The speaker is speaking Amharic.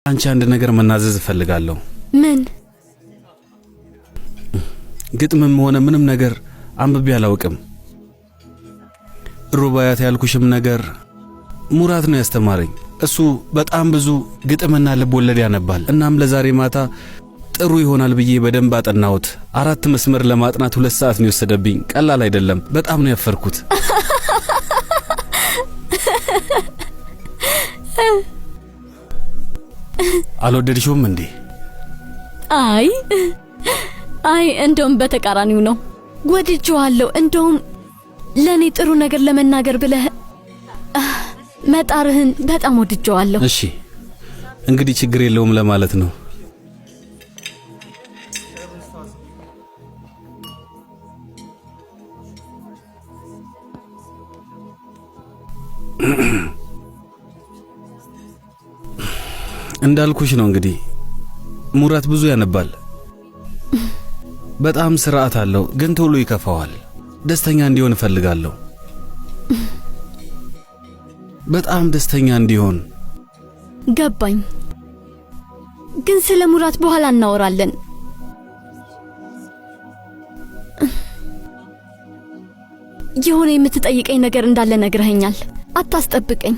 አንቺ አንድ ነገር መናዘዝ እፈልጋለሁ። ምን? ግጥምም ሆነ ምንም ነገር አንብቤ አላውቅም። ሩባያት ያልኩሽም ነገር ሙራት ነው ያስተማረኝ። እሱ በጣም ብዙ ግጥምና ልብ ወለድ ያነባል። እናም ለዛሬ ማታ ጥሩ ይሆናል ብዬ በደንብ አጠናሁት። 4 መስመር ለማጥናት 2 ሰዓት ነው የወሰደብኝ። ቀላል አይደለም። በጣም ነው ያፈርኩት። አልወደድሽውም እንዴ? አይ እንደውም በተቃራኒው ነው። ወድጄዋለሁ። እንደውም ለኔ ጥሩ ነገር ለመናገር ብለህ መጣርህን በጣም ወድጄዋለሁ። እሺ እንግዲህ ችግር የለውም ለማለት ነው። እንዳልኩሽ ነው እንግዲህ ሙራት ብዙ ያነባል። በጣም ስርዓት አለው፣ ግን ቶሎ ይከፋዋል። ደስተኛ እንዲሆን እፈልጋለሁ። በጣም ደስተኛ እንዲሆን። ገባኝ። ግን ስለ ሙራት በኋላ እናወራለን። የሆነ የምትጠይቀኝ ነገር እንዳለ ነግረኸኛል። አታስጠብቀኝ።